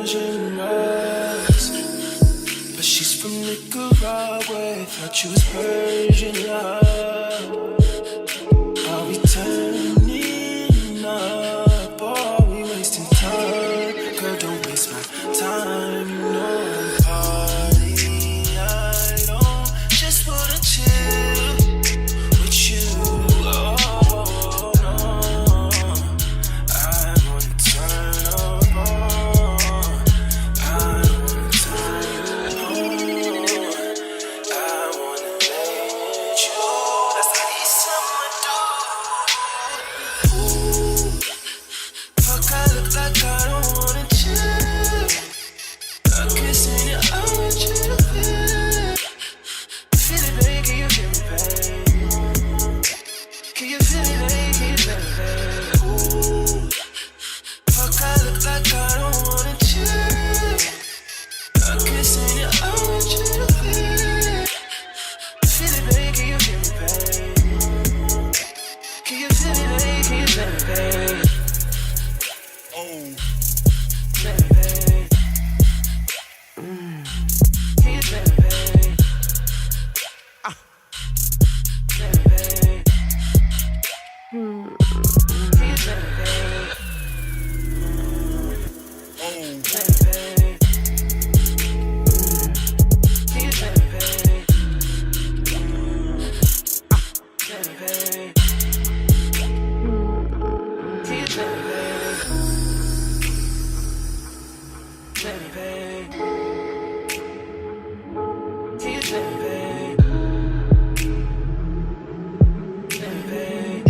Persian rose, but she's from Nicaragua. Thought you was Persian love. Are we turning up or are we wasting time? Girl, don't waste my time. No party, I don't just wanna chill with you. Oh no, I wanna turn up on. I wanna turn on. I wanna let you. That's how these summer do. Ooh, fuck, I look like I don't wanna chill. I'm kissing you, I want you to feel it. Feel it, baby, can you feel me, babe? Can you feel me, baby, can you feel me, babe? Ooh, fuck, I look like I don't wanna chill. I'm kissing you, I want you to feel it. Feel it, baby, can you feel me, babe? Can you feel me, baby, can you feel me, babe? Oh, feel me, babe. Can you feel me, babe? Feel me, babe. Can you feel me, babe? Oh, feel me, babe. Can you feel me, babe? Feel me, babe. Can you feel me, babe? Feel me, babe. Can you feel me, babe? Feel me, babe.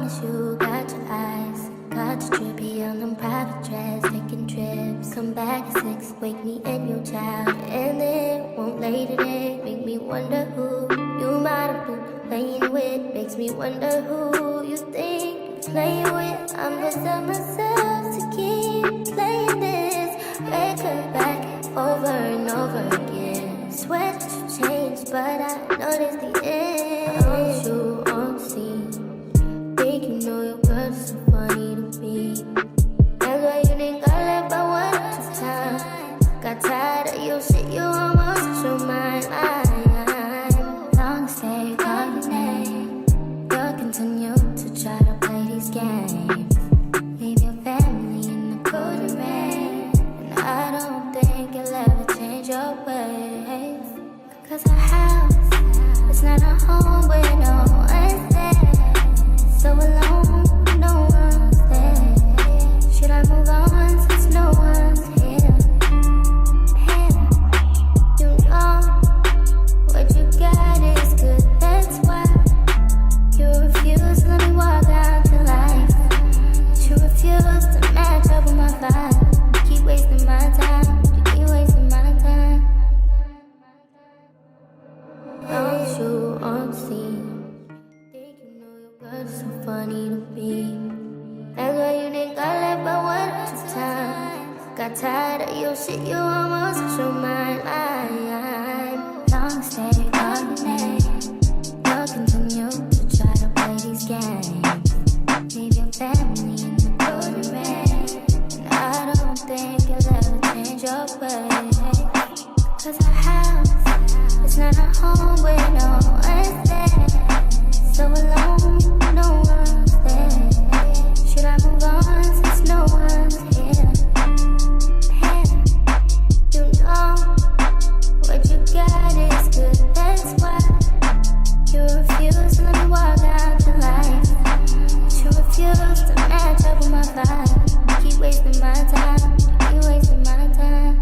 promise you got your eyes. Got you drippy on them private jets, taking trips. Come back at 6, wake me and your child. And then won't lay today, make me wonder who you might have been playing with. Makes me wonder who you think you're playing with. I'm just tell myself to keep playing this record back over and over again. Swear that you changed, but I noticed the end. On you on the scene, think you know your girl is so funny to me. That's why you didn't got left by one time. Got tired of your shit, you almost lost your mind. Long stay, call your name. You'll continue to try to play these games. Leave your family in the cold rain. And I don't think you'll ever change your ways. Cause our house is not a home where no one's there. So alone, no one's there. Should I move on since no one's here? You know what you got is good, that's why you refuse to let me walk out to life. You refuse to match up with my vibe. You keep wasting my time, you keep wasting my time. Don't you on the scene? Think you know your girl is so funny to me. That's why you didn't got left by one time. Got tired of your shit, you almost lost your mind. Long stay, call your name. You'll continue to try to play these games. Leave your family in the cold rain. And I don't think you'll ever change your ways. Cause our house is not a home where no one's there. So alone, no one's there. Should I move on since no one's here? You know what you got is good, that's why you refuse to let me walk out to life. You refuse to match up with my vibe. You keep wasting my time, you keep wasting my time.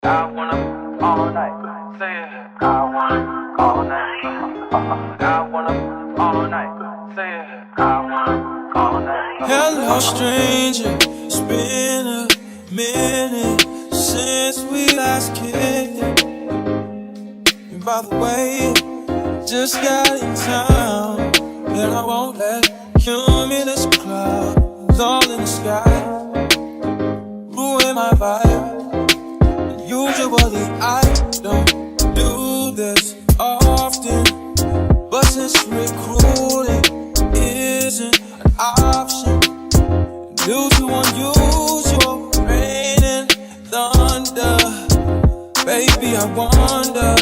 I wanna all night. Say it. I wanna all night. I wanna all night. Say it. I wanna all night. Hello, stranger. It's been a minute since we last kicked it. And by the way, just got in town, and I won't let cumulus clouds all in the sky ruin my vibe. Usually I don't do this often, but since recruiting isn't an option, due to unusual rain and thunder, baby I wonder,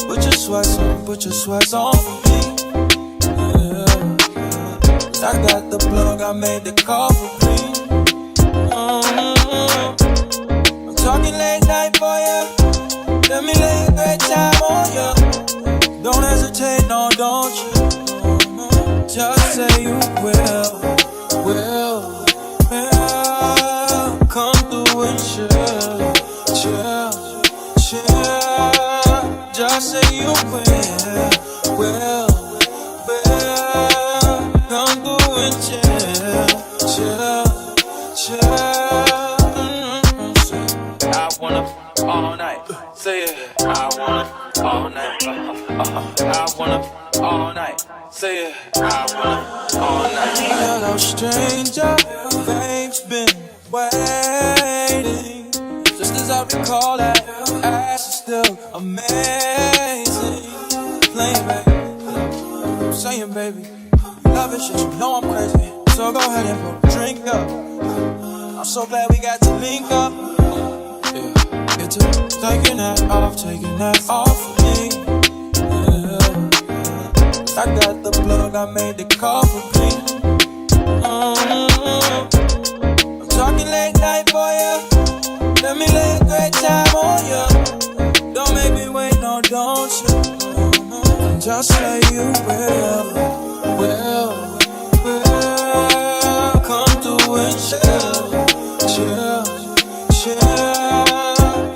would you just put your sweats on for me? I got the plug, I made the call for free. I'm talking late night for ya. Let me lay a great time on ya. Don't hesitate, no, don't you? Just say you will. Come through and chill. Just say you will. Come through and chill. I wanna all night. Say it. I wanna all night. I wanna all night. Say it. I wanna all night. Hello, stranger. Fame's been waiting. Just as I recall that ass is still amazing. Playing back, I'm saying baby, you love it, shit, you know I'm crazy. So go ahead and put a drink up. I'm so glad we got to link up. Yeah, it's taking that off of me. Yeah. I got the plug, I made the call for me. I'm talking late night for ya. Let me lay a great time on ya. Don't make me wait, no, don't you? Just say you will. Come through and chill.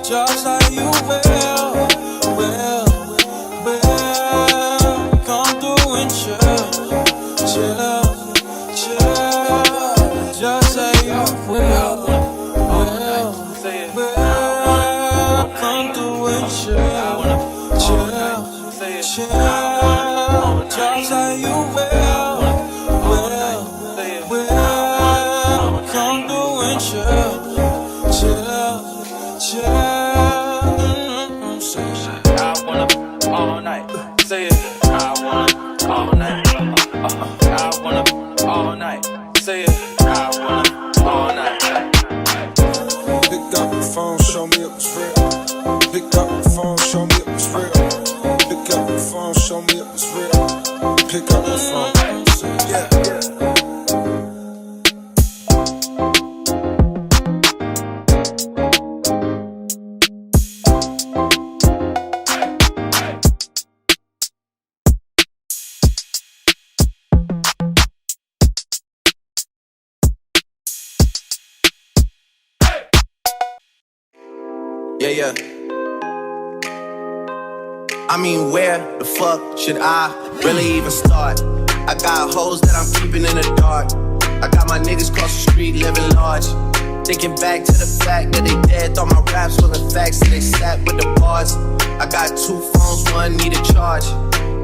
Just like you will. Come through and chill. Just say you will. Come through and chill. Just like you will. Come through and chill. I wanna all night. Say it. I wanna all night. I wanna all night. Say it. I wanna all night. Pick up the phone, show me it was real. Pick up the phone, show me it was real. Pick up the phone, show me it was real. Pick up the phone. Yeah. Yeah. I mean, where the fuck should I really even start? I got hoes that I'm keeping in the dark. I got my niggas across the street living large. Thinking back to the fact that they dead, thought my raps wasn't facts, so they sat with the bars. I got 2 phones, one need a charge.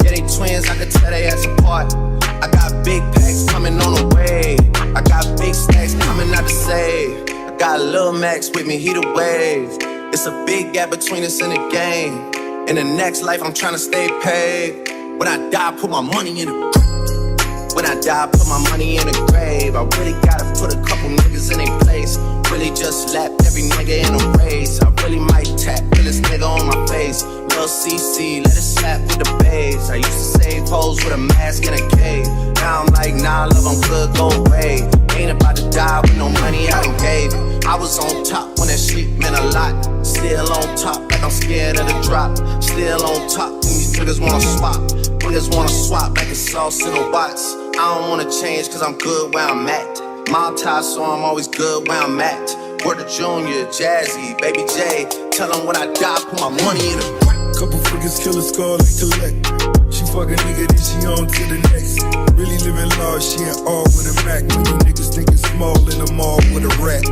Yeah, they twins, I could tell they ass apart. I got big packs coming on the way. I got big stacks coming out to save. I got Lil Max with me, he the wave. It's a big gap between us in the game. In the next life, I'm tryna stay paid. When I die, put my money in the grave. When I die, put my money in the grave. I really gotta put a couple niggas in their place. Really just slap every nigga in a race. I really might tap realest nigga on my face. Lil CC, let it slap with the bass. I used to save hoes with a mask in a cave. Now I'm like, nah, love, I'm good, go away. Ain't about to die with no money I done gave. I was on top when that shit meant a lot. Still on top, like I'm scared of the drop. Still on top, when these niggas wanna swap. Niggas wanna swap like it's sauce in a box. I don't wanna change cause I'm good where I'm at. Mom tie, so I'm always good where I'm at. Word to Junior, Jazzy, Baby J. Tell them when I die, put my money in a couple freakers kill a skull and collect. She fuck a nigga, then she on to the next. Really living large, she ain't all with a Mac. When you niggas think it's small in the mall with a rat.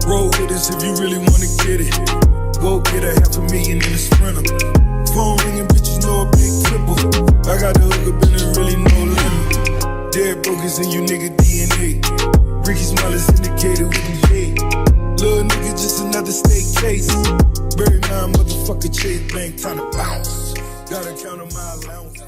Roll with us if you really wanna get it. Go get $500,000 in a Sprinter. Phone ringing, bitches know a big triple. I got the hook up and there really no limit. Dead brokers in you nigga DNA. Ricky Smile is indicated with the head. Little nigga, just another state case. Bury my motherfucker Chase Bank, time to bounce. Gotta count on my allowance.